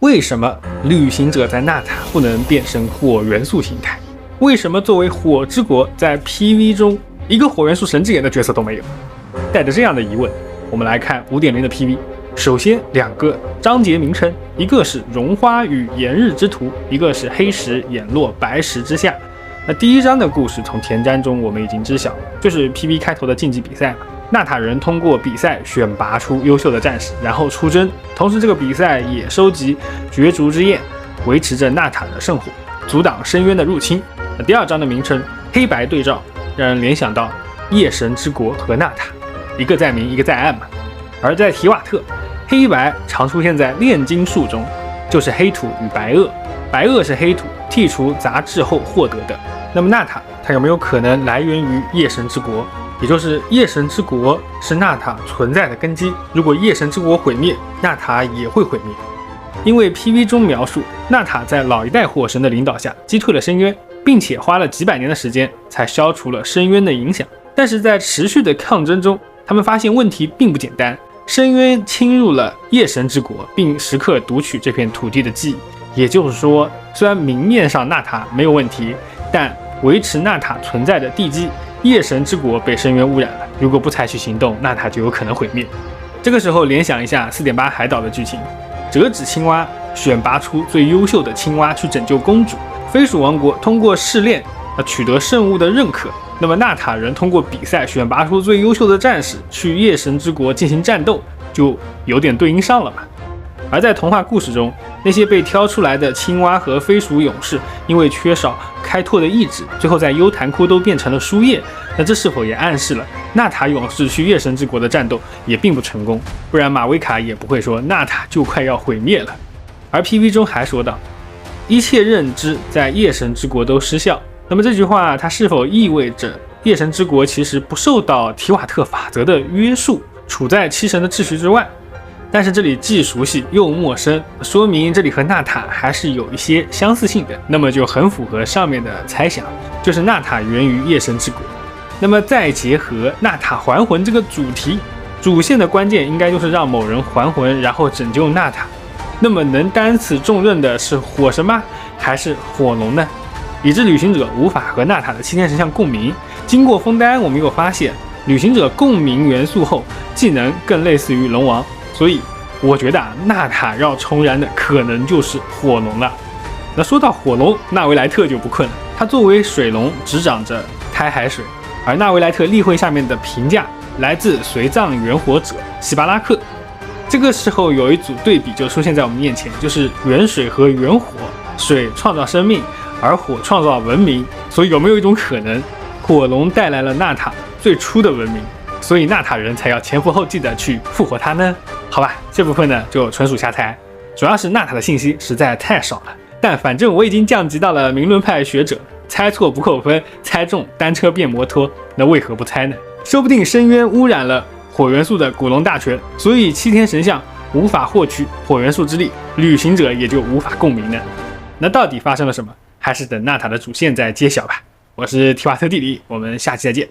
为什么旅行者在纳塔不能变成火元素形态？为什么作为火之国在 PV 中一个火元素神之眼的角色都没有？带着这样的疑问，我们来看 5.0 的 PV。首先2个章节名称，一个是绒花与炎日之途，一个是黑石掩落白石之下。那第一章的故事从前瞻中我们已经知晓，就是 PV 开头的竞技比赛嘛。纳塔人通过比赛选拔出优秀的战士，然后出征，同时这个比赛也收集角逐之焰，维持着纳塔的圣火，阻挡深渊的入侵。那第2章的名称黑白对照，让人联想到夜神之国和纳塔，一个在明一个在暗嘛。而在提瓦特，黑白常出现在炼金术中，就是黑土与白垩，白垩是黑土剔除杂质后获得的。那么纳塔它有没有可能来源于夜神之国？也就是夜神之国是纳塔存在的根基，如果夜神之国毁灭，纳塔也会毁灭。因为 PV 中描述纳塔在老一代火神的领导下击退了深渊，并且花了几百年的时间才消除了深渊的影响。但是在持续的抗争中，他们发现问题并不简单，深渊侵入了夜神之国，并时刻读取这片土地的记忆。也就是说，虽然明面上纳塔没有问题，但维持纳塔存在的地基夜神之国被深渊污染了，如果不采取行动，纳塔就有可能毁灭。这个时候联想一下 4.8 海岛的剧情，折纸青蛙选拔出最优秀的青蛙去拯救公主，飞鼠王国通过试炼取得圣物的认可，那么纳塔人通过比赛选拔出最优秀的战士去夜神之国进行战斗，就有点对应上了嘛。而在童话故事中，那些被挑出来的青蛙和飞鼠勇士，因为缺少开拓的意志，最后在幽潭窟都变成了书页。那这是否也暗示了纳塔勇士去夜神之国的战斗也并不成功？不然马维卡也不会说纳塔就快要毁灭了。而 PV 中还说到，一切认知在夜神之国都失效。那么这句话它是否意味着夜神之国其实不受到提瓦特法则的约束，处在七神的秩序之外？但是这里既熟悉又陌生，说明这里和纳塔还是有一些相似性的，那么就很符合上面的猜想，就是纳塔源于夜神之国。那么再结合纳塔还魂这个主题，主线的关键应该就是让某人还魂，然后拯救纳塔。那么能担此重任的是火神吗？还是火龙呢？以致旅行者无法和纳塔的七天神像共鸣。经过枫丹，我们又发现旅行者共鸣元素后，技能更类似于龙王。所以我觉得纳塔要重燃的可能就是火龙了。那说到火龙，纳维莱特就不困了。他作为水龙，执掌着开海水，而纳维莱特例会下面的评价来自随葬元火者希巴拉克。这个时候有一组对比就出现在我们面前，就是元水和元火，水创造生命，而火创造文明。所以有没有一种可能，火龙带来了纳塔最初的文明，所以纳塔人才要前赴后继的去复活它呢？好吧，这部分呢就纯属瞎猜，主要是纳塔的信息实在太少了。但反正我已经降级到了名论派学者，猜错不扣分，猜中单车变摩托，那为何不猜呢？说不定深渊污染了火元素的古龙大全，所以七天神像无法获取火元素之力，旅行者也就无法共鸣呢。那到底发生了什么？还是等纳塔的主线再揭晓吧。我是提瓦特弟弟，我们下期再见。